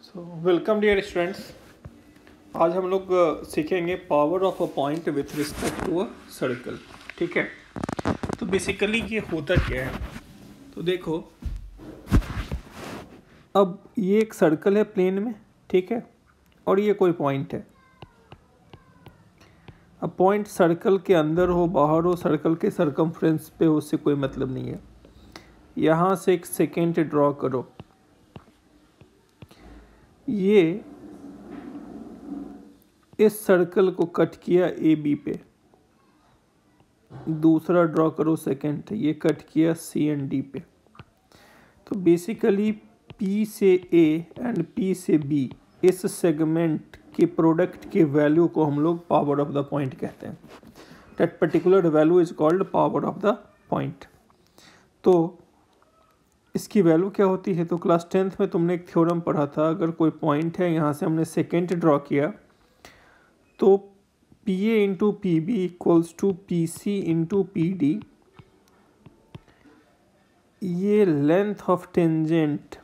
Welcome dear students. आज हम लोग सीखेंगे power of a point with respect to a circle. ठीक है, तो बेसिकली ये होता क्या है, तो देखो अब ये एक सर्कल है प्लेन में, ठीक है, और ये कोई पॉइंट है। अब पॉइंट सर्कल के अंदर हो बाहर हो, सर्कल के सरकमफ्रेंस पे हो, उससे कोई मतलब नहीं है। यहाँ से एक सेकेंड ड्रॉ करो, ये इस सर्कल को कट किया ए बी पे, दूसरा ड्रॉ करो सेकेंड, ये कट किया सी एंड डी पे। तो बेसिकली पी से ए एंड पी से बी, इस सेगमेंट के प्रोडक्ट के वैल्यू को हम लोग पावर ऑफ द पॉइंट कहते हैं। That particular value is called power of the point. तो इसकी वैल्यू क्या होती है, तो क्लास 10th में तुमने एक थ्योरम पढ़ा था। अगर कोई पॉइंट है, यहाँ से हमने सेकेंड ड्रॉ किया, तो P A into P B equals to P C into P D. ये length of tangent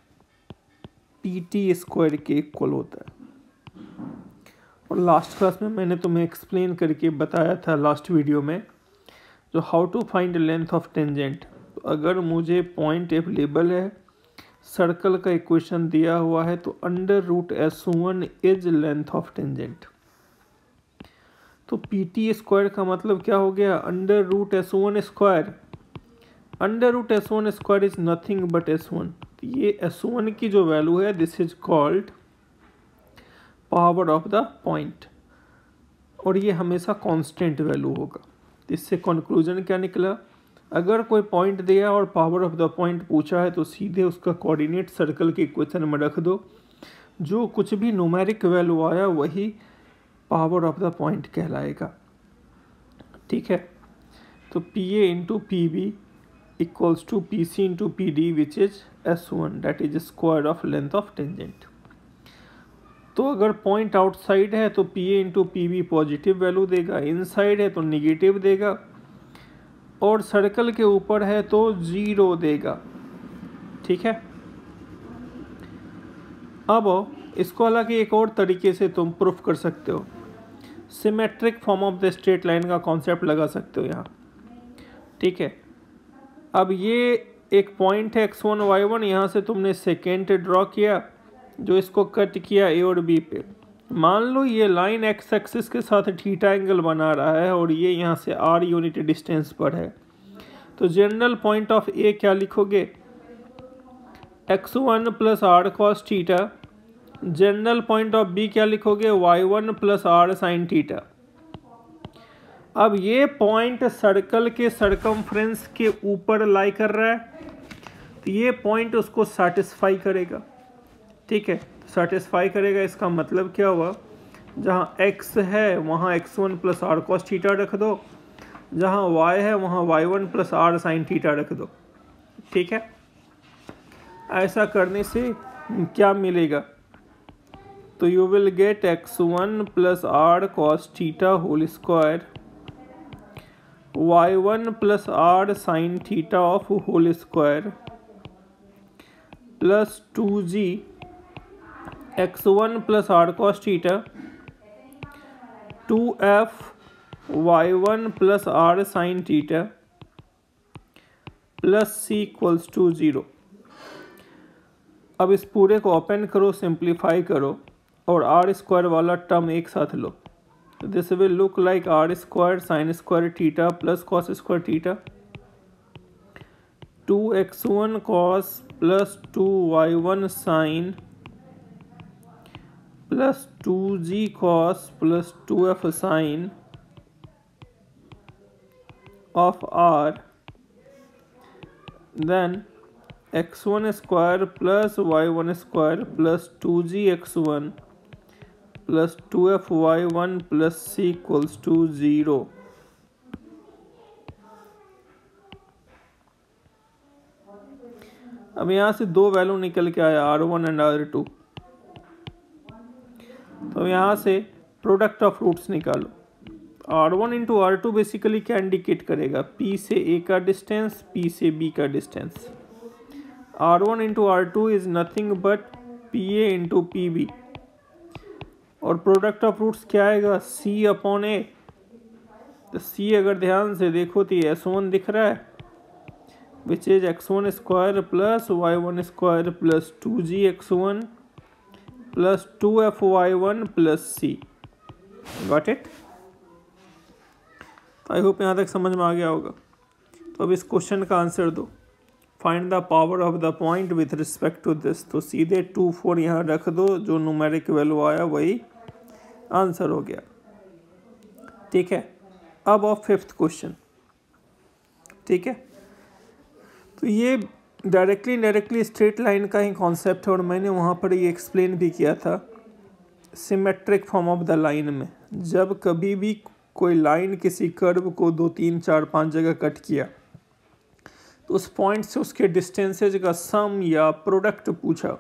P T square के इक्वल होता है। और लास्ट क्लास में मैंने तुम्हें एक्सप्लेन करके बताया था लास्ट वीडियो में, जो how to find length of tangent. तो अगर मुझे पॉइंट अवेलेबल है, सर्कल का इक्वेशन दिया हुआ है, तो under root S1 is length of tangent. तो पी टी स्क्वायर का मतलब क्या हो गया, under root S1 square. Under root S1 square is nothing but S1। ये S1 की जो वैल्यू है, this is called power of the point, और ये हमेशा कांस्टेंट वैल्यू होगा। इससे कंक्लूजन क्या निकला, अगर कोई पॉइंट दिया और पावर ऑफ द पॉइंट पूछा है, तो सीधे उसका कोऑर्डिनेट सर्कल के इक्वेशन में रख दो। जो कुछ भी न्यूमेरिक वैल्यू आया वही पावर ऑफ द पॉइंट कहलाएगा। ठीक है, तो P A into P B equals to P C into P D which is S1, that is square of length of tangent. तो अगर पॉइंट आउटसाइड है तो P A into P B positive value देगा, inside है तो negative देगा, और circle के ऊपर है तो 0 देगा। ठीक है, अब इसको हालांकि एक और तरीके से तुम प्रूफ कर सकते हो, symmetric form of the straight line का कॉन्सेप्ट लगा सकते हो यहाँ। ठीक है, अब ये एक पॉइंट है x1 y1, यहाँ से तुमने सेकेंड ड्रॉ किया, जो इसको कट किया ए और बी पे। मान लो ये लाइन एक्स एक्सिस के साथ थीटा एंगल बना रहा है, और ये यहाँ से r यूनिट डिस्टेंस पर है। तो जनरल पॉइंट ऑफ ए क्या लिखोगे, x1 plus r cos theta. General point of B क्या लिखोगे, y1 plus r sine theta. अब ये पॉइंट सर्कल के सरकमफ्रेंस के ऊपर लाई कर रहा है, तो ये पॉइंट उसको सेटिस्फाई करेगा। ठीक है, सेटिस्फाई करेगा, इसका मतलब क्या हुआ, जहाँ x है वहाँ x1 plus r cos theta रख दो, जहाँ y है वहाँ y1 plus r sine theta रख दो। ठीक है, ऐसा करने से क्या मिलेगा, तो you will get x1 plus r cos theta whole square, y1 plus r sine theta of whole square, plus 2g x1 plus r cos theta 2f y1 plus r sine theta plus c equals to 0। अब इस पूरे को open करो, simplify करो, और are square वाला term एक साथ लो। This will look like r square sine square theta plus cos square theta, 2x1 cos plus 2y1 sine plus 2g cos plus 2f sine of r, then x1 square plus y1 square plus 2g x1 plus 2f y1 plus c equals to 0। अब यहाँ से दो value निकल के आया, R1 and R2। तो यहाँ से प्रोडक्ट ऑफ रूट्स निकालो। R1 इंटू R2 बेसिकली क्या इंडिकेट करेगा, P से A का डिस्टेंस, P से B का distance. R1 into R2 is nothing but P A into P B, और प्रोडक्ट ऑफ रूट्स क्या आएगा, सी अपॉन ए। तो सी अगर ध्यान से देखो तो ये S1 दिख रहा है, which is x1 square plus y1 square plus 2gx1 plus 2f(y1) plus c. Got it? I hope यहाँ तक समझ में आ गया होगा। तो अब इस क्वेश्चन का आंसर दो, find the power of the point with respect to this. तो सीधे 2 4 यहाँ रख दो, जो न्यूमेरिक वैल्यू आया वही आंसर हो गया। ठीक है, अब ऑफ 5th क्वेश्चन। ठीक है, तो ये डायरेक्टली स्ट्रेट लाइन का ही कॉन्सेप्ट है, और मैंने वहाँ पर ये एक्सप्लेन भी किया था symmetric form of the line में। जब कभी भी कोई लाइन किसी कर्व को 2 3 4 5 जगह कट किया, तो उस पॉइंट से उसके डिस्टेंसेज का सम या प्रोडक्ट पूछा,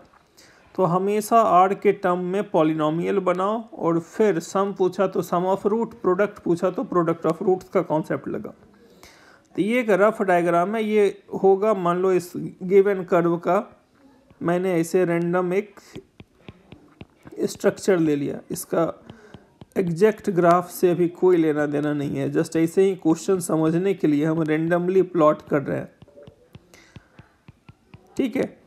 तो हमेशा आर के टर्म में पॉलिनोमियल बनाओ, और फिर सम पूछा तो सम ऑफ रूट, प्रोडक्ट पूछा तो प्रोडक्ट ऑफ रूट्स का कॉन्सेप्ट लगा। तो ये एक रफ डायग्राम है, ये होगा मान लो इस गिवन कर्व का मैंने ऐसे रैंडम एक स्ट्रक्चर ले लिया, इसका एग्जैक्ट ग्राफ से अभी कोई लेना देना नहीं है, जस्ट ऐसे ही क्वेश्चन समझने के लिए हम रैंडमली प्लॉट कर रहे हैं। ठीक है,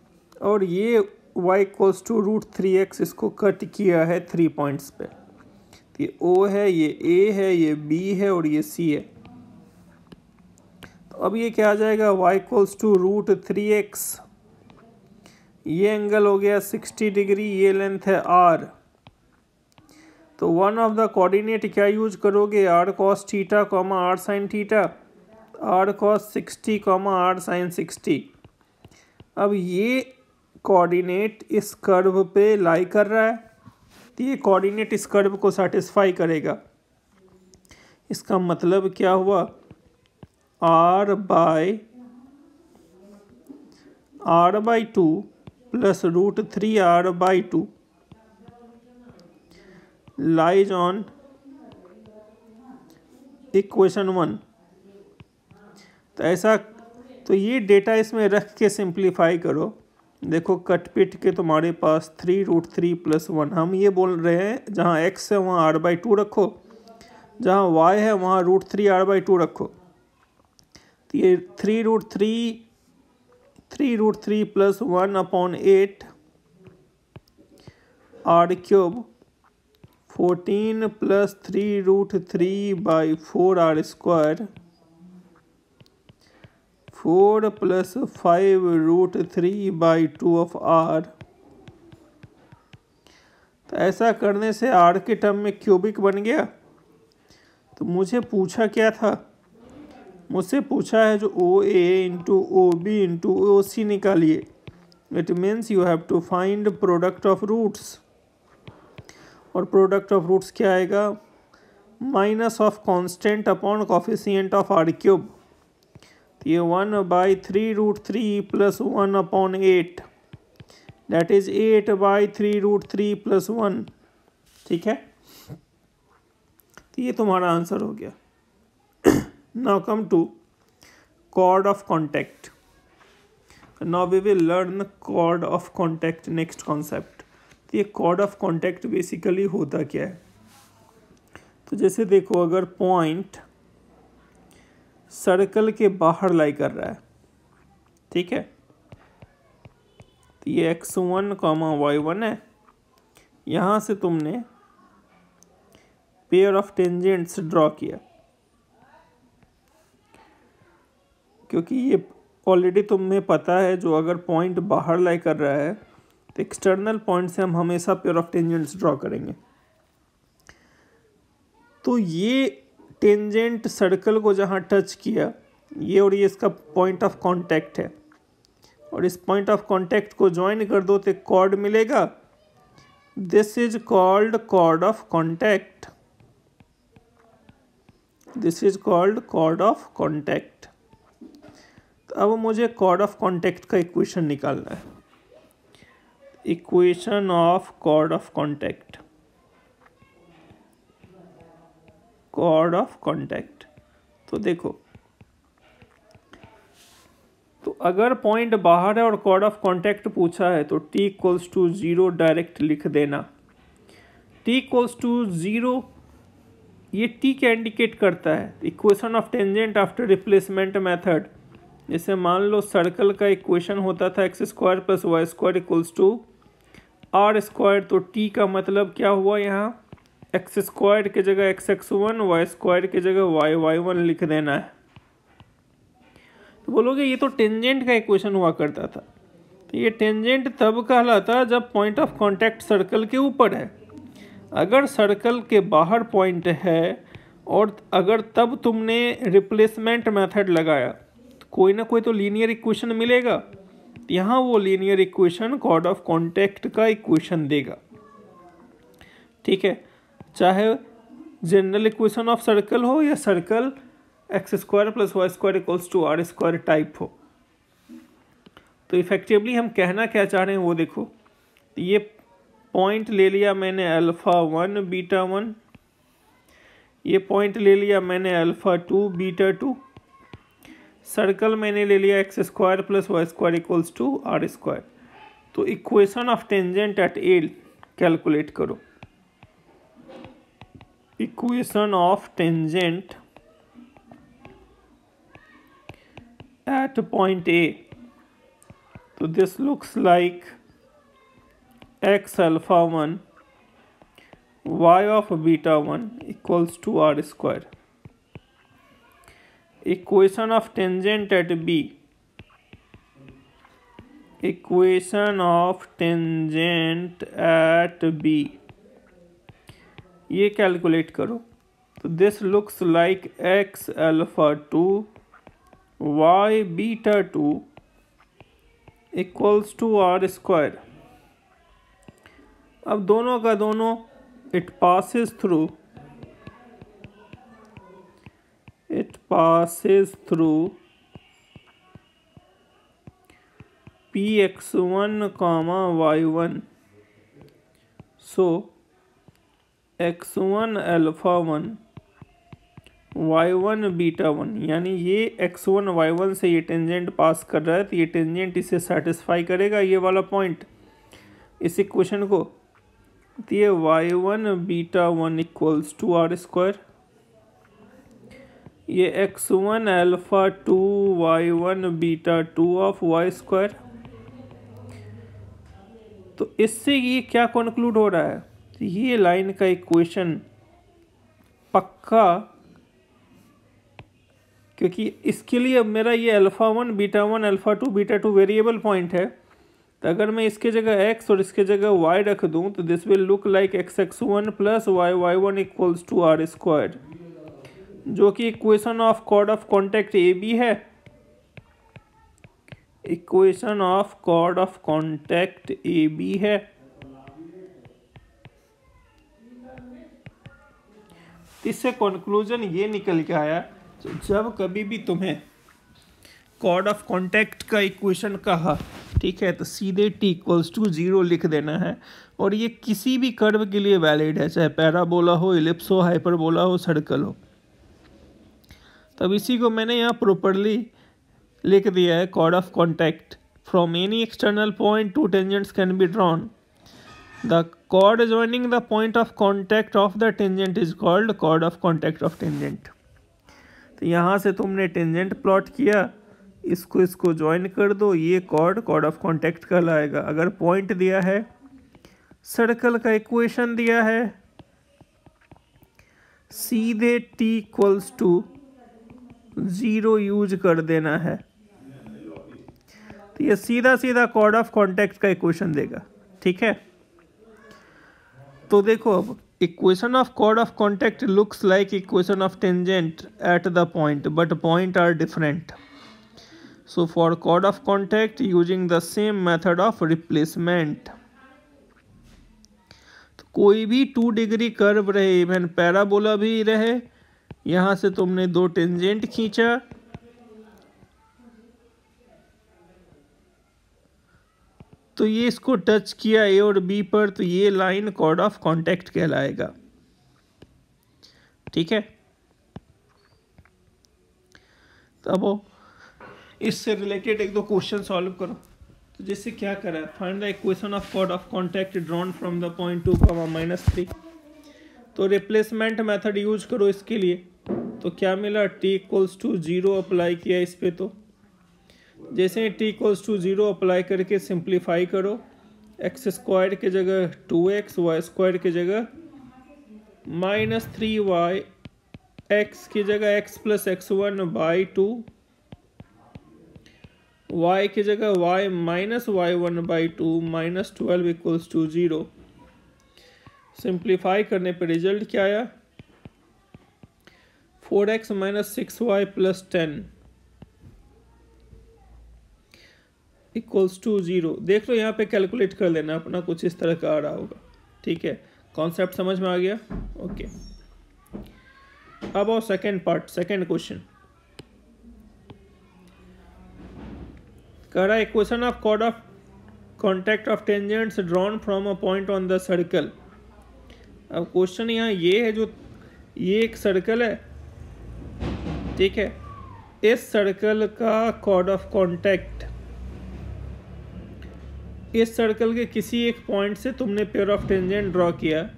और ये y इक्वल्स टू √3x इसको कट किया है 3 पॉइंट्स पे। तो ये O है, ये A है, ये B है और ये C है। तो अब ये क्या आ जाएगा, y इक्वल्स टू √3x, ये एंगल हो गया 60 डिग्री, ये लेंथ है r। तो वन ऑफ द कोऑर्डिनेट क्या यूज करोगे, r cos theta, r sin theta, r cos 60, r sin 60। अब ये कोऑर्डिनेट इस कर्व पे लाई कर रहा है, तो ये कोऑर्डिनेट इस कर्व को सेटिस्फाई करेगा। इसका मतलब क्या हुआ, r/2 plus √3r/2 lies on equation 1। तो ऐसा, तो ये डेटा इसमें रख के सिंप्लीफाई करो। देखो कट पिट के तुम्हारे पास 3√3 + 1, हम ये बोल रहे हैं जहाँ x है वहाँ r/2 रखो, जहाँ y है वहाँ √3r/2 रखो। तो ये 3√3 + 1/8 r³ 14 + 3√3/4r², 4 + 5√3/2 ऑफ r। तो ऐसा करने से r के टर्म में क्यूबिक बन गया। तो मुझे पूछा क्या था, मुझसे पूछा है जो OA into OB into OC निकालिए। It means you have to find product of roots, और प्रोडक्ट ऑफ रूट्स क्या आएगा, minus of constant upon coefficient of r³। तो ये 1/3√3 + 1/8, दैट इज 8/3√3 + 1। ठीक है, तो ये तुम्हारा आंसर हो गया। Now come to chord of contact. Now we will learn chord of contact, next concept. तो ये कॉर्ड ऑफ कॉन्टैक्ट बेसिकली होता क्या है, तो जैसे देखो अगर पॉइंट सर्कल के बाहर लाई कर रहा है, ठीक है, तो ये x1, y1 है। यहाँ से तुमने पेयर ऑफ टेंजेंट्स ड्रॉ किया, क्योंकि ये ऑलरेडी तुम्हें पता है जो अगर पॉइंट बाहर लाई कर रहा है तो एक्सटर्नल पॉइंट से हम हमेशा पेयर ऑफ टेंजेंट्स ड्रॉ करेंगे। तो ये टेंजेंट सर्कल को जहाँ टच किया, ये और ये इसका पॉइंट ऑफ कांटेक्ट है, और इस पॉइंट ऑफ कांटेक्ट को ज्वाइन कर दो तो कॉर्ड मिलेगा। This is called chord of contact, this is called chord of contact. तो अब मुझे कॉर्ड ऑफ कांटेक्ट का इक्वेशन निकालना है, equation of chord of contact, chord of contact. तो देखो तो अगर पॉइंट बाहर है और कॉर्ड ऑफ कॉन्टैक्ट पूछा है तो t इक्वल्स टू 0 डायरेक्ट लिख देना। t इक्वल्स टू 0 ये t क्या इंडिकेट करता है? Equation of tangent after replacement method. जैसे मान लो सर्कल का इक्वेशन होता था x square plus y square equals to r square, तो t का मतलब क्या हुआ यहाँ? एक्स स्क्वायर की जगह x x one, y square की जगह वाई वाई वन लिख देना है। तो बोलोगे ये तो टेंजेंट का इक्वेशन हुआ करता था। तो ये टेंजेंट तब कहलाता जब पॉइंट ऑफ कांटेक्ट सर्कल के ऊपर है। अगर सर्कल के बाहर पॉइंट है और अगर तब तुमने रिप्लेसमेंट मेथड लगाया तो कोई ना कोई तो लीनियर इक्वेशन मिलेगा। यहाँ वो linear equation chord of contact का इक्वेशन देगा। ठीक है, चाहे जनरल इक्वेशन ऑफ सर्कल हो या circle x square plus y square equals to r square type हो। तो इफेक्टिवली हम कहना क्या चाह रहे हैं वो देखो। ये पॉइंट ले लिया मैंने अल्फ़ा 1 बीटा 1, ये पॉइंट ले लिया मैंने अल्फ़ा 2 बीटा 2, सर्कल मैंने ले लिया x square plus y square equals to r square. तो equation of tangent at A calculate करो। Equation of tangent at point A. So this looks like x alpha 1 y of beta 1 equals to r square. Equation of tangent at B. Equation of tangent at B. ये calculate करो। तो this looks like x alpha 2 y beta 2 equals to r square. अब दोनों का दोनों it passes through P x one comma y one. So x one alpha 1 y1 beta 1, यानी ये x1 y1 से ये टेंजेंट पास कर रहा है तो ये टेंजेंट इसे सेटिस्फाई करेगा ये वाला पॉइंट, इस इक्वेशन को। तो ये y1 beta 1 equals to r square, ये x1 alpha 2 y1 beta 2 of y square. तो इससे ये क्या कंक्लूड हो रहा है? तो ये लाइन का इक्वेशन पक्का, क्योंकि इसके लिए अब मेरा ये alpha 1 beta 1 alpha 2 beta 2 variable point है। तो अगर मैं इसके जगह x और इसके जगह y रख दूं तो this will look like x x one plus y y one equals to r square, जो कि equation of chord of contact A B है। Equation of chord of contact A B है। इससे कंक्लूजन ये निकल के आया, जब कभी भी तुम्हें कॉर्ड ऑफ कॉन्टैक्ट का इक्वेशन कहा, ठीक है, तो सीधे t इक्वल्स टू 0 लिख देना है। और ये किसी भी कर्व के लिए वैलिड है, चाहे पैराबोला हो, इलिप्स हो, हाइपरबोला हो, सर्कल हो। तब इसी को मैंने यहाँ प्रॉपरली लिख दिया है। Chord of contact from any external point two tangents can be drawn. The chord joining the point of contact of the tangent is called chord of contact of tangent। तो यहाँ से तुमने टेंजेंट प्लॉट किया, इसको join कर दो, ये chord of contact कहलाएगा। अगर पॉइंट दिया है, सर्कल का इक्वेशन दिया है, सीधे t इक्वल्स टू 0 यूज कर देना है, तो ये सीधा सीधा कॉर्ड ऑफ कॉन्टैक्ट का इक्वेशन देगा। ठीक है, तो देखो अब equation of chord of contact looks like equation of tangent at the point, but point are different. So for chord of contact using the same method of replacement, तो कोई भी 2 डिग्री कर्व रहे, इवन पैराबोला भी रहे, यहाँ से तुमने 2 tangent खींचा, तो ये इसको टच किया ए और बी पर, तो ये लाइन कॉर्ड ऑफ कॉन्टैक्ट कहलाएगा। ठीक है, तब इससे रिलेटेड एक दो क्वेश्चन सॉल्व करो। तो जैसे क्या करा है, find the equation of chord of contact drawn from the point 2, -3। तो रिप्लेसमेंट मेथड यूज करो इसके लिए। तो क्या मिला, t = 0 अप्लाई किया इस पे। तो जैसे t = 0 अप्लाई करके सिंप्लीफाई करो, x² के जगह 2x, y² की जगह -3y, x की जगह x + x1/2, y की जगह y - y1/2, -12 = 0। सिंप्लीफाई करने पे रिजल्ट क्या आया, 4x - 6y + 10 = 0। देख लो यहाँ पे कैलकुलेट कर लेना अपना, कुछ इस तरह का आ रहा होगा। ठीक है, कॉन्सेप्ट समझ में आ गया। ओके, अब आओ सेकेंड पार्ट, सेकेंड क्वेश्चन। कह रहा है equation of chord of contact of tangents drawn from a point on the circle. अब क्वेश्चन यहाँ ये है, जो ये एक सर्कल है, ठीक है, इस सर्कल का कॉर्ड ऑफ कॉन्टैक्ट इस सर्कल के किसी एक पॉइंट से तुमने पेयर ऑफ टेंजेंट ड्रॉ किया,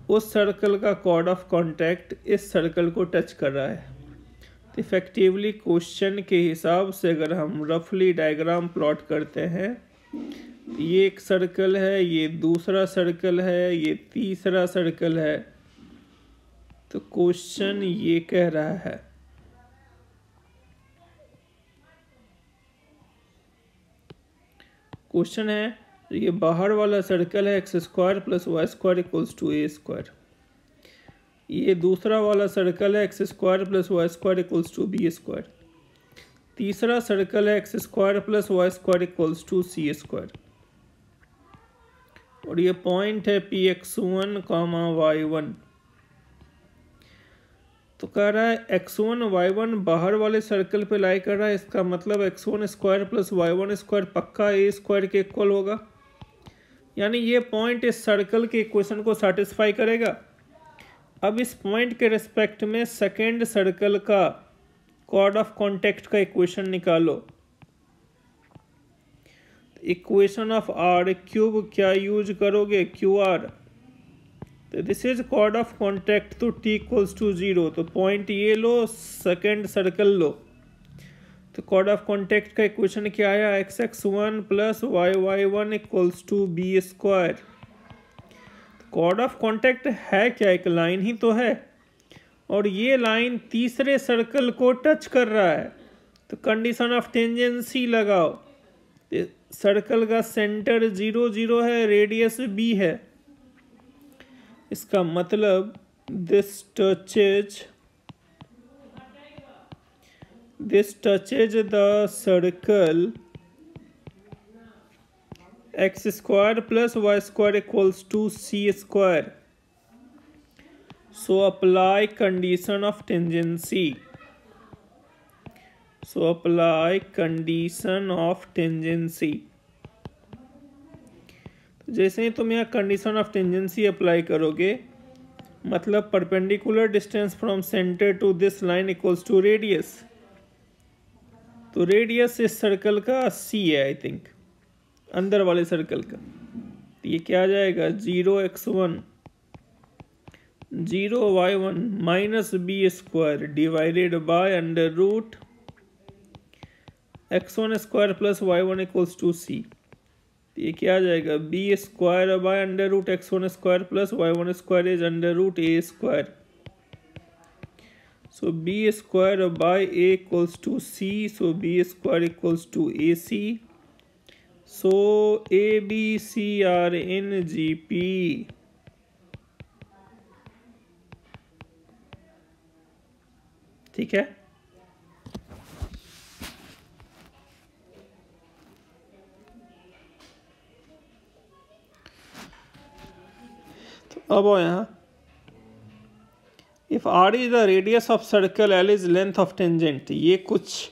उस सर्कल का कॉर्ड ऑफ कॉन्टैक्ट इस सर्कल को टच कर रहा है। तो इफेक्टिवली क्वेश्चन के हिसाब से अगर हम रफली डायग्राम प्लॉट करते हैं, ये एक सर्कल है, ये दूसरा सर्कल है, ये तीसरा सर्कल है। तो क्वेश्चन ये कह रहा है क्वेश्चन है ये बाहर वाला सर्कल है x² + y² = a²। ये दूसरा वाला सर्कल है x² + y² = b²। तीसरा सर्कल है x² + y² = c²। और ये पॉइंट है px1, y1। तो कह रहा है x1 y1 बाहर वाले सर्कल पे लाई कर रहा है, इसका मतलब x1² + y1² पक्का a² के इक्वल होगा। यानी ये पॉइंट इस सर्कल के इक्वेशन को सेटिस्फाई करेगा। अब इस पॉइंट के रिस्पेक्ट में सेकेंड सर्कल का कॉर्ड ऑफ कॉन्टैक्ट का इक्वेशन निकालो। इक्वेशन ऑफ r³ क्या यूज करोगे, QR। तो this is chord of contact, तो t = 0। तो पॉइंट ये लो, सेकेंड सर्कल लो। तो कॉर्ड ऑफ कॉन्टैक्ट का इक्वेशन क्या आया, x(x1 + y(y1) = b²। Cord of contact है क्या, एक लाइन ही तो है, और ये लाइन तीसरे सर्कल को टच कर रहा है। तो कंडीशन ऑफ टेंजेंसी लगाओ। सर्कल का सेंटर 0 0 है, रेडियस b है। इसका मतलब this touches the circle x² + y² = c²। So apply condition of tangency। जैसे ही तुम यहाँ कंडीशन ऑफ टेंजेंसी अप्लाई करोगे, मतलब perpendicular distance from centre to this line = radius. तो रेडियस इस सर्कल का c है, आई थिंक, अंदर वाले सर्कल का। तो ये क्या आ जाएगा, 0x1 0y1 -b² divided by √ x1² + y1 = c। ये क्या आ जाएगा, b² by √ x1² + y1² is √a²। So b² by a = c, so b² = ac, so ABC are in GP। ठीक है, तो अब यहाँ if r is the radius of circle, l is length of tangent। ये कुछ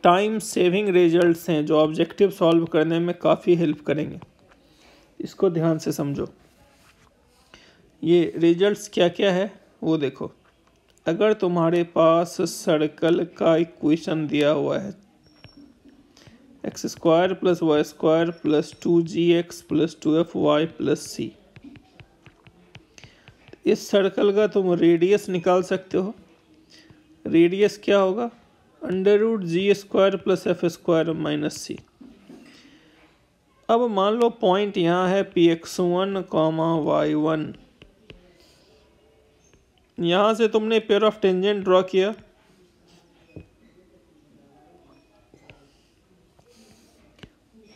time saving results हैं जो objective solve करने में काफ़ी हेल्प करेंगे, इसको ध्यान से समझो। ये रिजल्ट्स क्या क्या है वो देखो। अगर तुम्हारे पास सर्कल का इक्वेशन दिया हुआ है, x square plus y square plus 2gx plus 2fy plus c। इस सर्कल का तुम रेडियस निकाल सकते हो। रेडियस क्या होगा? √g² plus f square minus c. अब मान लो पॉइंट यहाँ है px1, y1। यहाँ से तुमने पेयर ऑफ टेंजेंट ड्रॉ किया,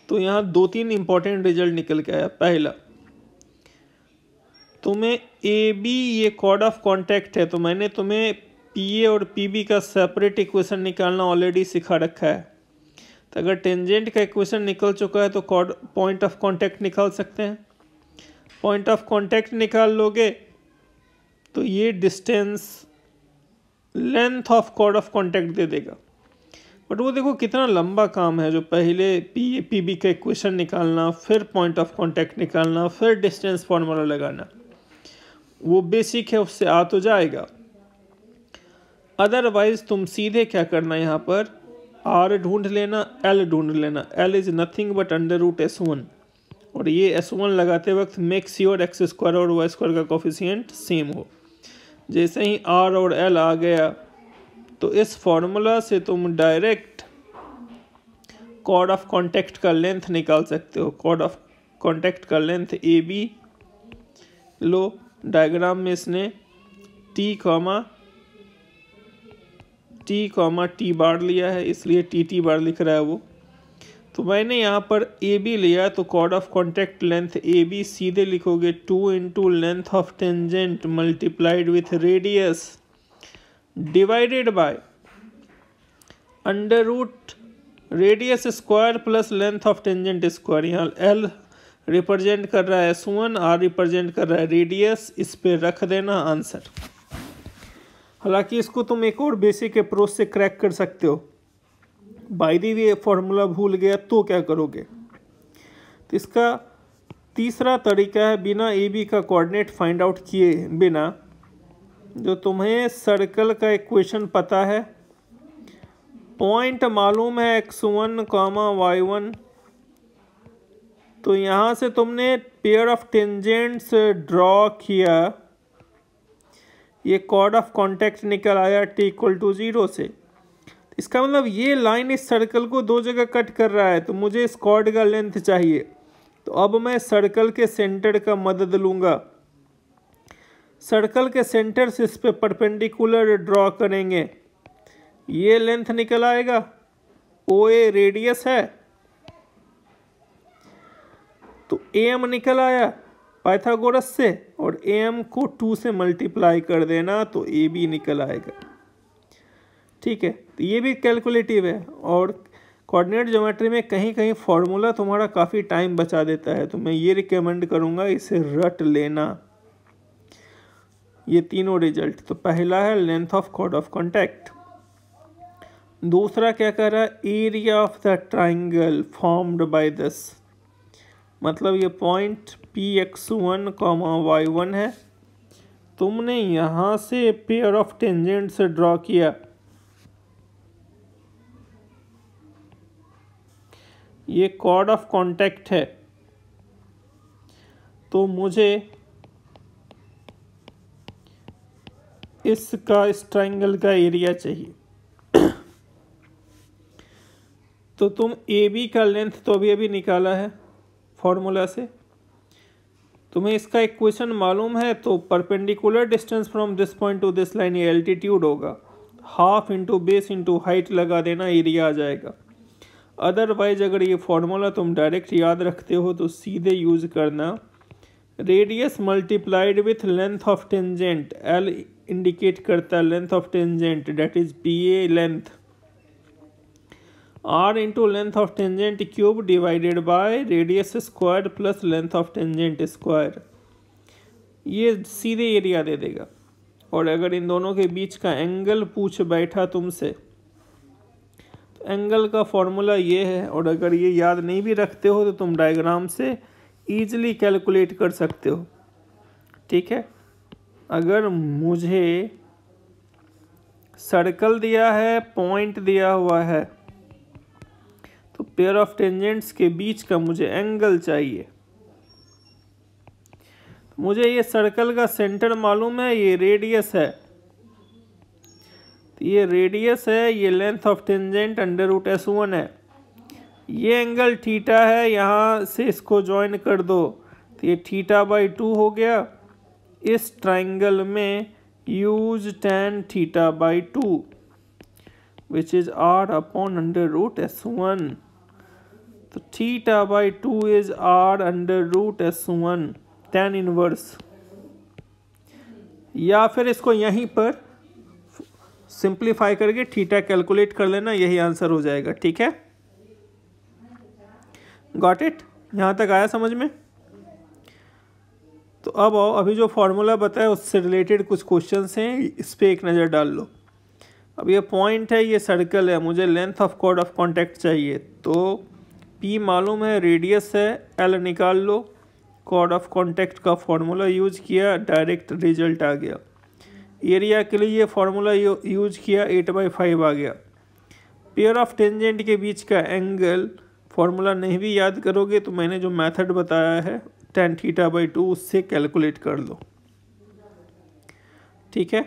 तो यहाँ 2-3 इंपॉर्टेंट रिजल्ट निकल के आया। पहला, तुम्हें ए बी ये कॉर्ड ऑफ कॉन्टैक्ट है, तो मैंने तुम्हें पी ए और पी बी का सेपरेट इक्वेशन निकालना ऑलरेडी सिखा रखा है। तो अगर टेंजेंट का इक्वेशन निकल चुका है तो पॉइंट ऑफ कॉन्टैक्ट निकाल सकते हैं। पॉइंट ऑफ कॉन्टैक्ट निकाल लोगे तो ये distance length of chord of contact दे देगा। बट वो देखो कितना लंबा काम है, जो पहले पी बी का इक्वेशन निकालना, फिर पॉइंट ऑफ कॉन्टैक्ट निकालना, फिर डिस्टेंस फार्मूला लगाना। वो बेसिक है, उससे आ तो जाएगा। अदरवाइज तुम सीधे क्या करना, यहाँ पर आर ढूंढ लेना, एल ढूंढ लेना। L is nothing but √S1, और ये S1 लगाते वक्त मेक श्योर एक्स स्क्वायर और वाई स्क्वायर का कोफिशिएंट सेम हो। जैसे ही आर और एल आ गया तो इस फॉर्मूला से तुम डायरेक्ट कॉर्ड ऑफ कॉन्टैक्ट का लेंथ निकाल सकते हो। कॉर्ड ऑफ कॉन्टैक्ट का लेंथ ए बी लो। डायग्राम में इसने टी बार लिया है, इसलिए टी बार लिख रहा है वो। तो मैंने यहाँ पर ए बी लिया, तो chord of contact length A B सीधे लिखोगे 2 × length of tangent multiplied with radius divided by √radius square plus length of tangent square. यहाँ एल रिप्रेजेंट कर रहा है S1, आर रिप्रेजेंट कर रहा है रेडियस। इस पे रख देना आंसर। हालांकि इसको तुम एक और बेसिक अप्रोच से क्रैक कर सकते हो। बाय द वे फॉर्मूला भूल गया तो क्या करोगे? तो इसका तीसरा तरीका है, बिना ए बी का कोऑर्डिनेट फाइंड आउट किए बिना, जो तुम्हें सर्कल का इक्वेशन पता है, पॉइंट मालूम है x1, y1, तो यहाँ से तुमने पेयर ऑफ टेंजेंट्स ड्रॉ किया, ये कॉर्ड ऑफ कॉन्टैक्ट निकल आया t = 0 से। इसका मतलब ये लाइन इस सर्कल को दो जगह कट कर रहा है, तो मुझे इस कॉर्ड का लेंथ चाहिए। तो अब मैं सर्कल के सेंटर का मदद लूँगा। सर्कल के सेंटर से इस पे परपेंडिकुलर ड्रॉ करेंगे, ये लेंथ निकल आएगा। ओ ए रेडियस है, तो एम निकल आया पाइथागोरस से, और एम को 2 से मल्टीप्लाई कर देना तो ए बी निकल आएगा। ठीक है, तो ये भी कैलकुलेटिव है। और कोऑर्डिनेट ज्योमेट्री में कहीं कहीं फॉर्मूला तुम्हारा काफ़ी टाइम बचा देता है, तो मैं ये रिकमेंड करूँगा इसे रट लेना। ये तीनों रिजल्ट, तो पहला है length of chord of contact. दूसरा क्या कर रहा है, area of the triangle formed by this, मतलब ये पॉइंट px1, y1 है। तुमने यहाँ से पेयर ऑफ टेंजेंट्स ड्रॉ किया, ये कॉर्ड ऑफ कॉन्टैक्ट है, तो मुझे इसका इस ट्राइंगल का एरिया चाहिए। तो तुम ए बी का लेंथ तो अभी निकाला है फॉर्मूला से, तुम्हें इसका इक्वेशन मालूम है, तो perpendicular distance from this point two this line ये एल्टीट्यूड होगा, half into base into height लगा देना, एरिया आ जाएगा। अदरवाइज अगर ये फॉर्मूला तुम डायरेक्ट याद रखते हो तो सीधे यूज करना, radius multiplied with length of tangent, L indicate करता है length of tangent, that is P A length, R into length of tangent cube divided by radius square plus length of tangent square. ये सीधे area दे देगा। और अगर इन दोनों के बीच का एंगल पूछ बैठा तुमसे, तो एंगल का फॉर्मूला ये है। और अगर ये याद नहीं भी रखते हो तो तुम डायग्राम से ईजिली कैलकुलेट कर सकते हो। ठीक है, अगर मुझे सर्कल दिया है, पॉइंट दिया हुआ है, तो पेयर ऑफ टेंजेंट्स के बीच का मुझे एंगल चाहिए। मुझे ये सर्कल का सेंटर मालूम है, ये रेडियस है, तो ये रेडियस है, ये लेंथ ऑफ टेंजेंट √S1 है, ये एंगल थीटा है, यहाँ से इसको ज्वाइन कर दो तो ये θ/2 हो गया। इस ट्राइंगल में use tan θ/2 which is R/√S1, तो θ/2 इज R/√S1 tan इनवर्स। या फिर इसको यहीं पर सिंप्लीफाई करके थीटा कैलकुलेट कर लेना, यही आंसर हो जाएगा। ठीक है, गॉट इट? यहाँ तक आया समझ में? तो अब आओ, अभी जो फॉर्मूला बताया उससे रिलेटेड कुछ क्वेश्चंस हैं, इस पर एक नज़र डाल लो। अब ये पॉइंट है, ये सर्कल है, मुझे length of chord of contact चाहिए, तो P मालूम है, रेडियस है, L निकाल लो, कॉर्ड ऑफ कॉन्टैक्ट का फॉर्मूला यूज किया, डायरेक्ट रिजल्ट आ गया। एरिया के लिए ये फार्मूला यूज किया, 8/5 आ गया। पेयर ऑफ टेंजेंट के बीच का एंगल फार्मूला नहीं भी याद करोगे तो मैंने जो मेथड बताया है tan θ/2 उससे कैलकुलेट कर लो। ठीक है,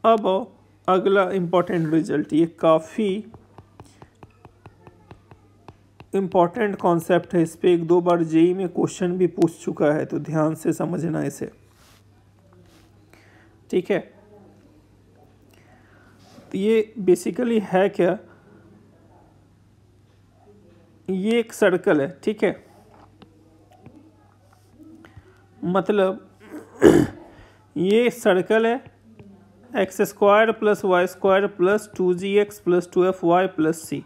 अब अगला इम्पॉर्टेंट रिजल्ट, ये काफ़ी इम्पॉर्टेंट कॉन्सेप्ट है, इस पर 1-2 बार जेईई में क्वेश्चन भी पूछ चुका है, तो ध्यान से समझना इसे। ठीक है, तो ये बेसिकली है क्या, ये एक सर्कल है। ठीक है, मतलब ये सर्कल है, x² + y² + 2gx + 2fy + c,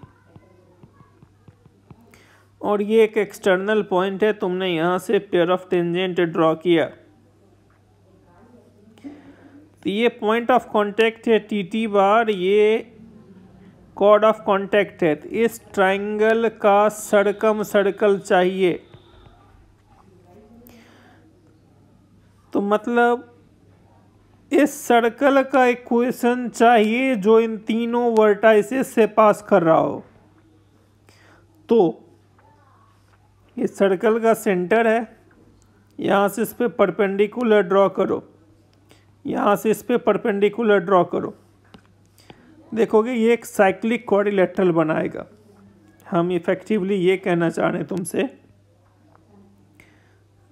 और ये एक एक्सटर्नल पॉइंट है, तुमने यहाँ से पेयर ऑफ टेंजेंट ड्रॉ किया, तो ये पॉइंट ऑफ कांटेक्ट है TT बार, ये कॉर्ड ऑफ कांटेक्ट है। तो इस ट्राइंगल का सर्कम सर्कल चाहिए, तो मतलब इस सर्कल का इक्वेशन चाहिए जो इन तीनों वर्टाइसेस से पास कर रहा हो। तो इस सर्कल का सेंटर है, यहाँ से इस पे परपेंडिकुलर ड्रॉ करो, यहाँ से इस पे परपेंडिकुलर ड्रॉ करो, देखोगे ये एक साइक्लिक क्वाड्रिलेटरल बनाएगा। हम इफेक्टिवली ये कहना चाह रहे हैं तुमसे,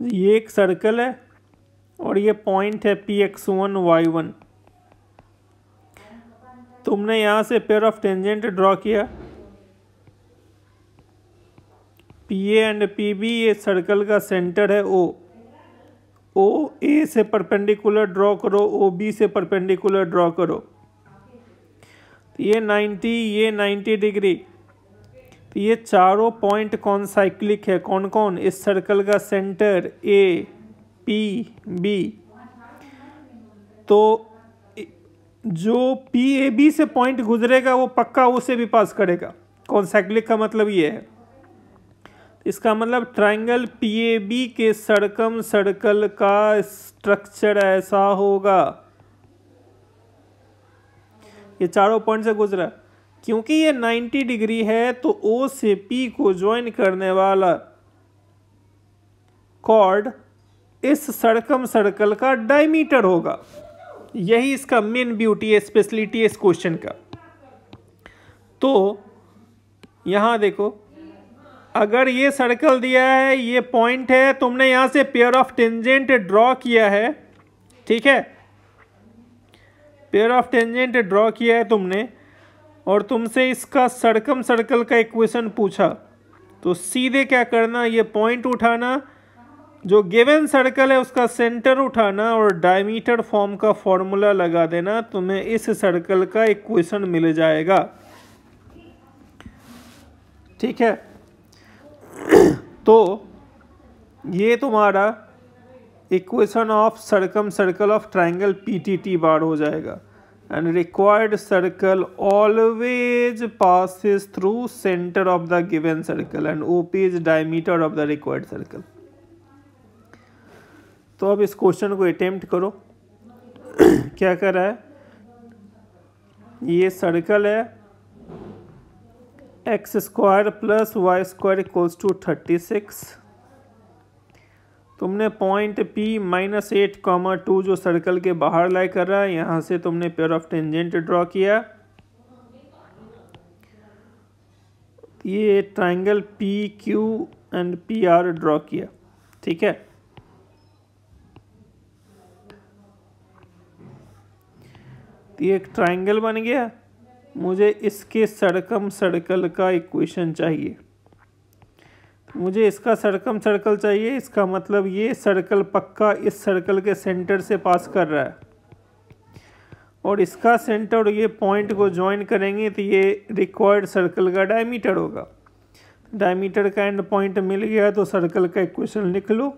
ये एक सर्कल है और ये पॉइंट है Px1 y1, तुमने यहाँ से पेयर ऑफ टेंजेंट ड्रॉ किया, PA एंड PB, ये सर्कल का सेंटर है O A से परपेंडिकुलर ड्रॉ करो, OB से परपेंडिकुलर ड्रॉ करो, तो ये 90, ये 90 डिग्री, तो ये चारों पॉइंट कौन साइक्लिक है, कौन कौन, इस सर्कल का सेंटर A P B, तो जो PAB से पॉइंट गुजरेगा वो पक्का उसे भी पास करेगा। कौन साइक्लिक का मतलब ये है, इसका मतलब ट्राइंगल PAB के सर्कम सर्कल का स्ट्रक्चर ऐसा होगा, ये चारों पॉइंट से गुजरा, क्योंकि ये 90 डिग्री है तो O से P को ज्वाइन करने वाला कॉर्ड इस सर्कम सर्कल का डायमीटर होगा। यही इसका मेन ब्यूटी है, स्पेशलिटी है इस क्वेश्चन का। तो यहाँ देखो, अगर ये सर्कल दिया है, ये पॉइंट है, तुमने यहाँ से पेयर ऑफ टेंजेंट ड्रॉ किया है, ठीक है, पेयर ऑफ टेंजेंट ड्रॉ किया है तुमने, और तुमसे इसका सर्कम सर्कल का इक्वेशन पूछा, तो सीधे क्या करना, ये पॉइंट उठाना, जो गिवन सर्कल है उसका सेंटर उठाना और डायमीटर फॉर्म का फॉर्मूला लगा देना, तुम्हें इस सर्कल का इक्वेशन मिल जाएगा। ठीक है, तो ये तुम्हारा equation of circum circle of triangle PTT बार हो जाएगा। And required circle always passes through centre of the given circle and OP is diameter of the required circle. तो अब इस क्वेश्चन को अटेम्प्ट करो। क्या कर रहा है, ये सर्कल है, x square plus y square equals to 36। तुमने पॉइंट P -8, 2 जो सर्कल के बाहर लाई कर रहा है, यहाँ से तुमने पेयर ऑफ टेंजेंट ड्रॉ किया। ये triangle PQ and PR draw किया, ठीक है। तो ये एक ट्राइंगल बन गया। मुझे इसके सरकम सर्कल का इक्वेशन चाहिए। मुझे इसका सरकम सर्कल चाहिए, इसका मतलब ये सर्कल पक्का इस सर्कल के सेंटर से पास कर रहा है और इसका सेंटर और ये पॉइंट को ज्वाइन करेंगे तो ये रिक्वायर्ड सर्कल का डायमीटर होगा। डायमीटर का एंड पॉइंट मिल गया तो सर्कल का इक्वेशन लिख लो।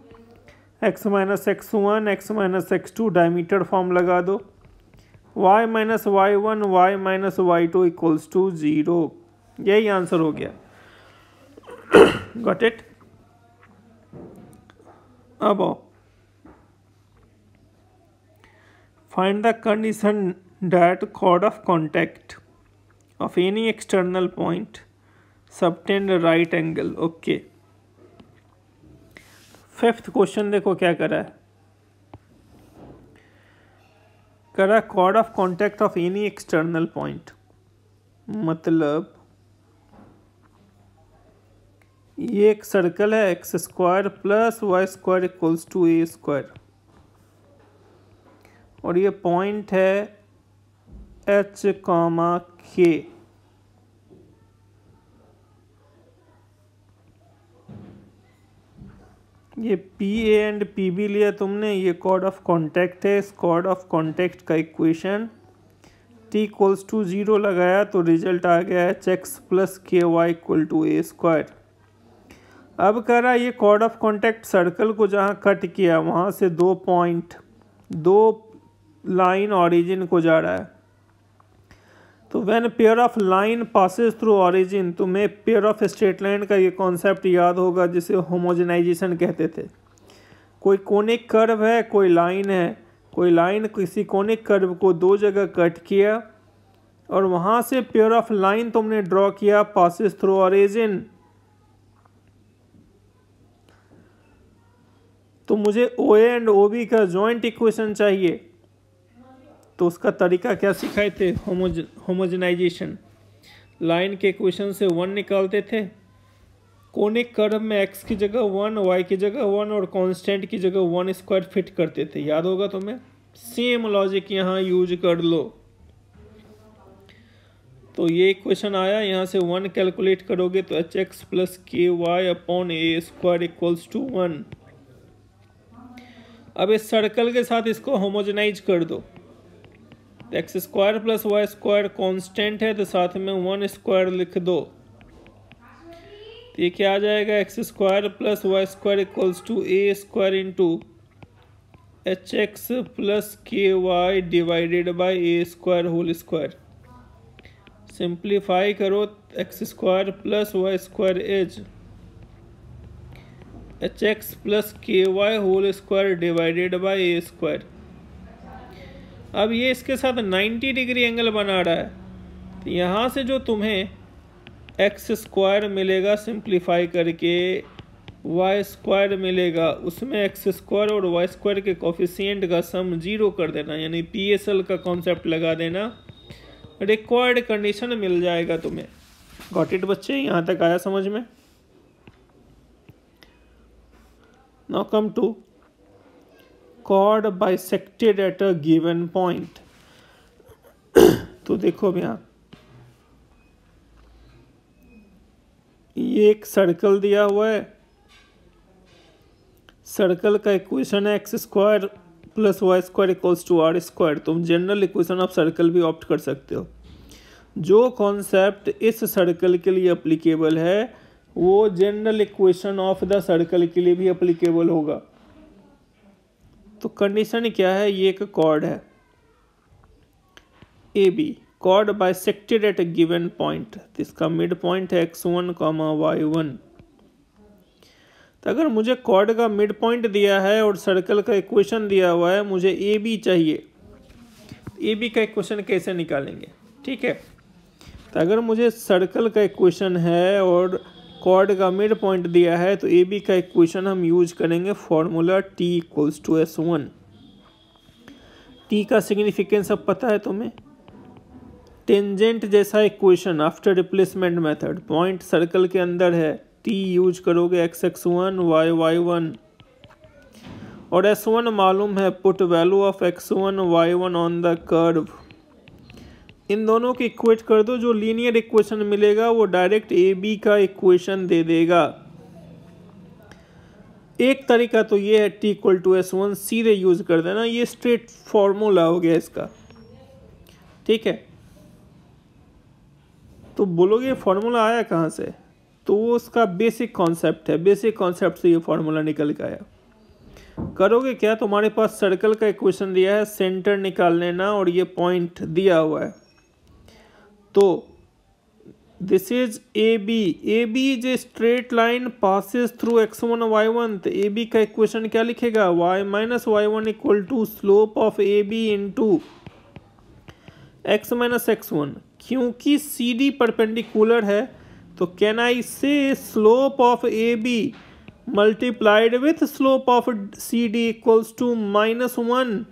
x - x1 x - x2 diameter form लगा दो। y - y1 y - y2 equals to 0। यही आंसर हो गया। Got it. अब find the condition that chord of contact of any external point subtend right angle. Okay, fifth question देखो क्या करा है। करा cord of contact of any external point, मतलब ये एक सर्कल है x square plus y square equals to A square और ये पॉइंट है H, K। ये PA एंड PB लिया तुमने, ये कॉर्ड ऑफ कॉन्टैक्ट है। इस कॉर्ड ऑफ कॉन्टैक्ट का इक्वेशन T इक्वल्स टू 0 लगाया तो रिजल्ट आ गया HX plus KY equal to A square. अब कह रहा है ये कॉर्ड ऑफ कॉन्टैक्ट सर्कल को जहाँ कट किया वहाँ से 2 पॉइंट, 2 लाइन ऑरिजिन को जा रहा है। तो when pair of line passes through origin, तुम्हें पेयर ऑफ स्ट्रेट लाइन का ये कॉन्सेप्ट याद होगा जिसे होमोजेनाइजेशन कहते थे। कोई कोनिक कर्व है, कोई लाइन है, कोई लाइन किसी कोनिक कर्व को 2 जगह कट किया और वहाँ से पेयर ऑफ लाइन तुमने ड्रॉ किया पासेस थ्रू ऑरिजिन। तो मुझे OA एंड OB का जॉइंट इक्वेशन चाहिए। तो उसका तरीका क्या सिखाए थे? होमोजेनाइजेशन। लाइन के इक्वेशन से 1 निकालते थे, कोनिक कर्व में x की जगह 1, y की जगह 1 और कांस्टेंट की जगह 1 स्क्वायर फिट करते थे। याद होगा तुम्हें? सेम लॉजिक यहाँ यूज कर लो। तो ये इक्वेशन आया, यहाँ से 1 कैलकुलेट करोगे तो HX plus KY upon A square equals to 1। अब इस सर्कल के साथ इसको होमोजेनाइज कर दो। X square plus y square constant है तो साथ में 1 स्क्वायर लिख दो। तो ये क्या आ जाएगा? X square plus y square equals to A square into HX plus KY divided by a square whole square. Simplify करो, x square plus y square is HX plus KY whole square divided by a square. अब ये इसके साथ 90 degree angle बना रहा है, तो यहाँ से जो तुम्हें एक्स स्क्वायर मिलेगा सिंप्लीफाई करके वाई स्क्वायर मिलेगा, उसमें एक्स स्क्वायर और वाई स्क्वायर के कोफिशिएंट का सम 0 कर देना, यानी PSL का कॉन्सेप्ट लगा देना। रिक्वायर्ड कंडीशन मिल जाएगा तुम्हें। गॉट इट बच्चे? यहाँ तक आया समझ में? Now come to chord bisected at a given point। तो देखो अब यहाँ ये एक सर्कल दिया हुआ है, सर्कल का इक्वेशन है x square plus y square equals to r square. तुम जनरल इक्वेशन ऑफ सर्कल भी ऑप्ट कर सकते हो। जो कॉन्सेप्ट इस सर्कल के लिए अप्लीकेबल है वो general equation of the circle के लिए भी अप्लीकेबल होगा। तो कंडीशन क्या है? ये एक कॉर्ड है AB, chord bisected at a given point. इसका मिड पॉइंट है x1, y1। तो अगर मुझे कॉर्ड का मिड पॉइंट दिया है और सर्कल का इक्वेशन दिया हुआ है, मुझे AB चाहिए। AB का इक्वेशन कैसे निकालेंगे? ठीक है, तो अगर मुझे सर्कल का इक्वेशन है और कॉर्ड का मिड पॉइंट दिया है तो ए बी का इक्वेशन हम यूज करेंगे formula T equals to S1। T का सिग्निफिकेंस अब पता है तुम्हें। टेंजेंट जैसा equation after replacement method, point circle के अंदर है, टी यूज करोगे x1 y1 और S1 मालूम है, put value of x1 y1 on the curve. इन दोनों को इक्वेट कर दो, जो लीनियर इक्वेशन मिलेगा वो डायरेक्ट ए बी का इक्वेशन दे देगा। एक तरीका तो ये है टी इक्वल टू S1 सीधे यूज कर देना, ये स्ट्रेट फॉर्मूला हो गया इसका, ठीक है। तो बोलोगे फॉर्मूला आया कहाँ से, तो वो उसका बेसिक कॉन्सेप्ट है, बेसिक कॉन्सेप्ट से ये फॉर्मूला निकल के आया। करोगे क्या, तुम्हारे पास सर्कल का इक्वेशन दिया है, सेंटर निकाल लेना और ये पॉइंट दिया हुआ है, तो this is A B is a straight line passes through x1 y1। तो ए बी का इक्वेशन क्या लिखेगा, y minus y1 equal to slope of A B into x minus x1। क्योंकि सी डी परपेंडिकुलर है तो can I say slope of A B multiplied with slope of C D equals to -1।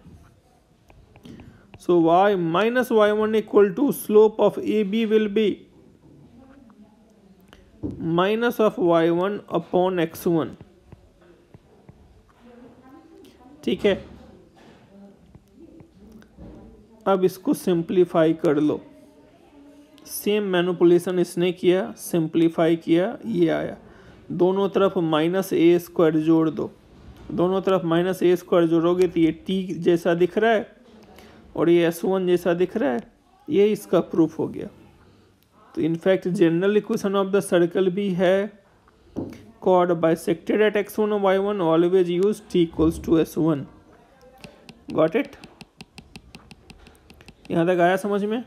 So y minus y1 equal to slope of AB will be minus of y1 upon x1, ठीक है। अब इसको simplify कर लो, same manipulation इसने किया, simplify किया, ये आया। दोनों तरफ -a² जोड़ दो, दोनों तरफ -a² जोड़ोगे तो ये t जैसा दिख रहा है और ये S1 जैसा दिख रहा है, ये इसका प्रूफ हो गया। तो in fact general equation of the circle भी है, कॉर्ड बाइसेक्टेड एट x1 और y1 always use t equals to S1। Got it, यहाँ तक आया समझ में।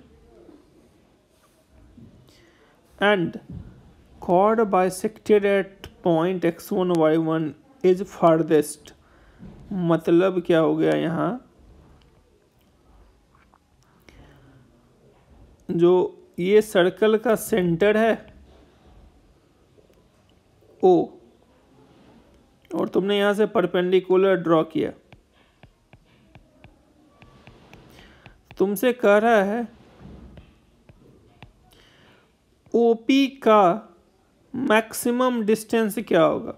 And chord bisected at point x1 y1 is farthest, मतलब क्या हो गया, यहाँ जो ये सर्कल का सेंटर है O और तुमने यहां से परपेंडिकुलर ड्रॉ किया, तुमसे कह रहा है OP का मैक्सिमम डिस्टेंस क्या होगा।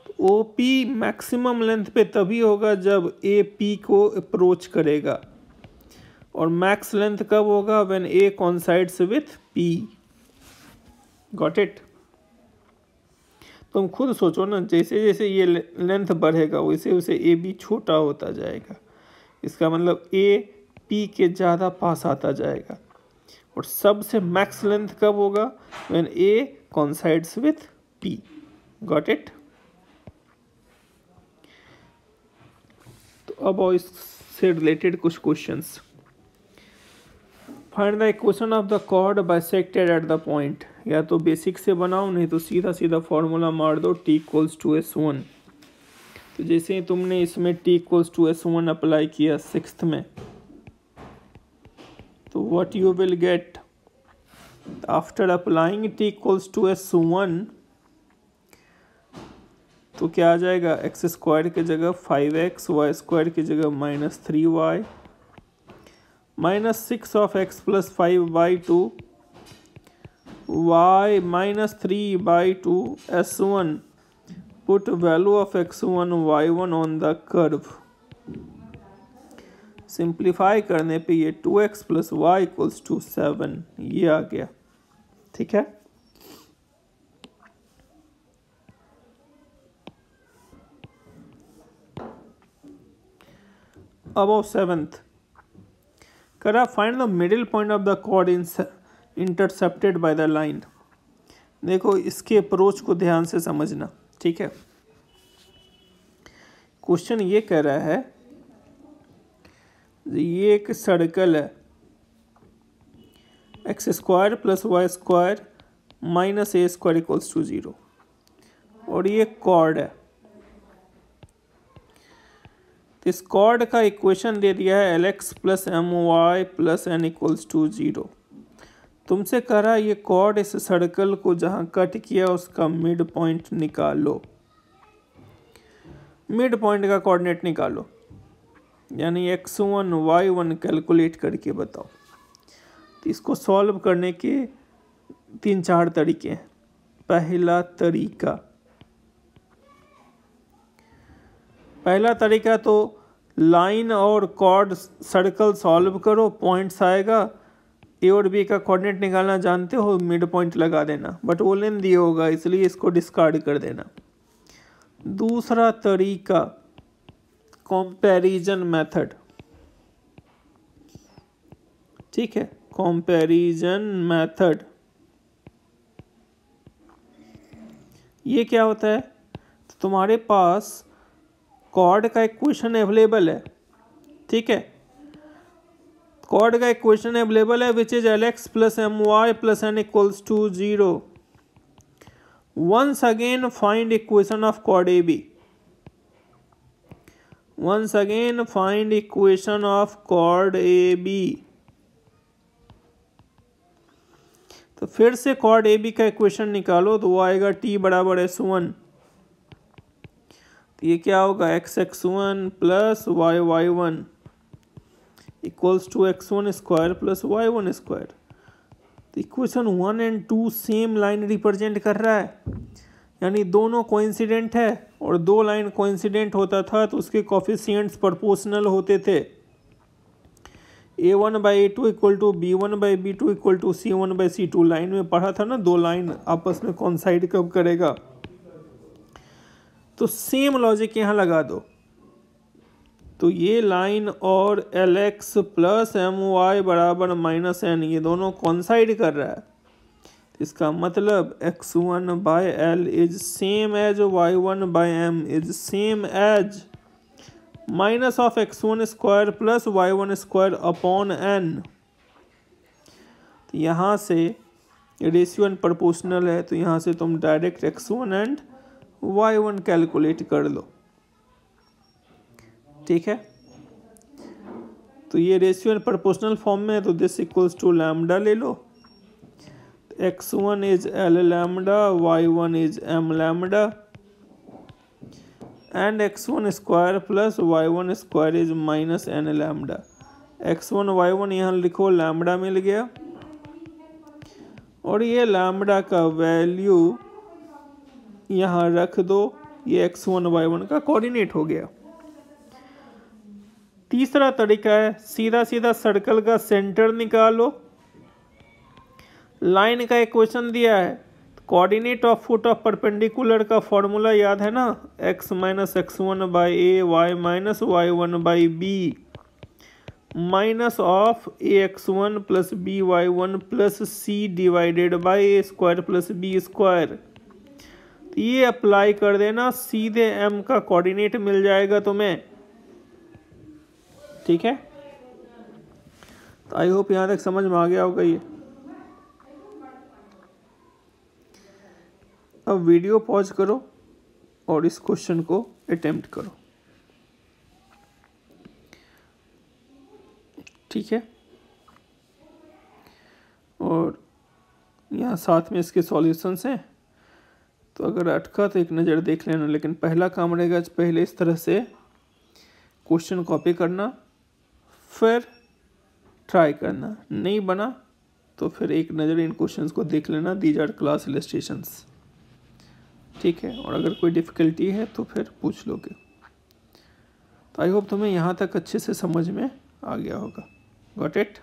तो OP मैक्सिमम लेंथ पे तभी होगा जब AP को अप्रोच करेगा, और मैक्स लेंथ कब होगा, when A coincides with P। Got it. तुम खुद सोचो ना, जैसे जैसे ये लेंथ बढ़ेगा वैसे वैसे ए बी छोटा होता जाएगा, इसका मतलब A P के ज़्यादा पास आता जाएगा, और सबसे मैक्स लेंथ कब होगा, when A coincides with P। Got it. तो अब और इससे रिलेटेड कुछ questions. Find the equation of the chord bisected at the point. या तो बेसिक से बनाओ, नहीं तो सीधा सीधा फॉर्मूला मार दो t इक्वल्स टू S1। तो जैसे ही तुमने इसमें t equals to S1 apply किया सिक्स्थ में, तो what you will get after applying t equals to S1, तो क्या आ जाएगा, x² की जगह 5x, y² की जगह -3y, -6 of x plus 5/2, y -3/2 S1, put value of x1 y1 on the curve। Simplify करने पे ये 2x plus y equals to 7 ये आ गया, ठीक है। अब 7th करा, find the middle point of the chord intercepted by the line. देखो इसके अप्रोच को ध्यान से समझना, ठीक है। क्वेश्चन ये कह रहा है, ये एक सर्कल है, x² + y² -a² equals to 0, और ये कॉर्ड है। इस कॉर्ड का इक्वेशन दे दिया है Lx + My + n equals to 0। तुमसे कह रहा है ये कॉर्ड इस सर्कल को जहाँ कट किया उसका मिड पॉइंट निकालो, मिड पॉइंट का कोऑर्डिनेट निकालो, यानी x1 y1 कैलकुलेट करके बताओ। तो इसको सॉल्व करने के 3-4 तरीके हैं। पहला तरीका तो लाइन और कॉर्ड सर्कल सॉल्व करो, पॉइंट्स आएगा, ए और बी का कोऑर्डिनेट निकालना जानते हो, मिड पॉइंट लगा देना, बट वो लेन दिया होगा इसलिए इसको डिस्कार्ड कर देना। दूसरा तरीका कंपैरिजन मेथड, ठीक है, कंपैरिजन मेथड। ये क्या होता है, तो तुम्हारे पास कॉर्ड का इक्वेशन अवेलेबल है, ठीक है, कॉर्ड का इक्वेशन अवेलेबल है which is Lx plus My plus n equals to 0। Once again find equation of chord AB. Once again find equation of chord AB. तो फिर से chord AB का इक्वेशन निकालो तो वो आएगा t बराबर s1। तो ये क्या होगा x1 plus y1 equals to x1 square plus y1 square. तो इक्वेशन 1 और 2 सेम लाइन रिप्रेजेंट कर रहा है, यानी दोनों कोइंसिडेंट है, और दो लाइन कोइंसिडेंट होता था तो उसके कोफिशिएंट्स प्रोपोर्शनल होते थे। a1/a2 equal to b1/b2 equal to c1/c2 line में पढ़ा था ना, दो लाइन आपस में कोइंसाइड कब करेगा। तो सेम लॉजिक यहाँ लगा दो। तो ये लाइन और Lx प्लस My बराबर माइनस n ये दोनों कोइंसाइड कर रहा है, इसका मतलब x1/L is same as y1/m is same as minus of x1 square plus y1 square upon n। तो यहाँ से रेशियो एंड प्रोपोर्शनल है, तो यहाँ से तुम direct x1 and y1 calculate कर लो, ठीक है। तो ये रेशियो एंड प्रोपोर्शनल फॉर्म में है, तो दिस इक्वल्स टू लैम्डा ले लो। x1 is L lambda, y1 is m lambda and x1 square plus y1 square is minus n lambda. x1 y1 यहाँ लिखो, लैम्डा मिल गया, और ये लैम्डा का वैल्यू यहाँ रख दो, ये x1 y1 का कोऑर्डिनेट हो गया। तीसरा तरीका है सीधा सीधा सर्कल का सेंटर निकालो। लाइन का इक्वेशन दिया है, coordinate of foot of perpendicular का फॉर्मूला याद है ना, x minus x1/a y minus y1/b minus of ax1 plus by1 plus c divided by a square plus b square. तो ये अप्लाई कर देना, सीधे m का कोऑर्डिनेट मिल जाएगा तुम्हें, ठीक है। तो आई होप यहाँ तक समझ में आ गया होगा ये। अब वीडियो पॉज करो और इस क्वेश्चन को अटेम्प्ट करो, ठीक है। और यहाँ साथ में इसके सॉल्यूशंस हैं, तो अगर अटका तो एक नज़र देख लेना, लेकिन पहला काम रहेगा पहले इस तरह से क्वेश्चन कॉपी करना, फिर ट्राई करना, नहीं बना तो फिर एक नज़र इन क्वेश्चंस को देख लेना, दीज आर क्लास इलस्ट्रेशंस, ठीक है। और अगर कोई डिफ़िकल्टी है तो फिर पूछ लोगे। तो आई होप तुम्हें यहाँ तक अच्छे से समझ में आ गया होगा। Got it.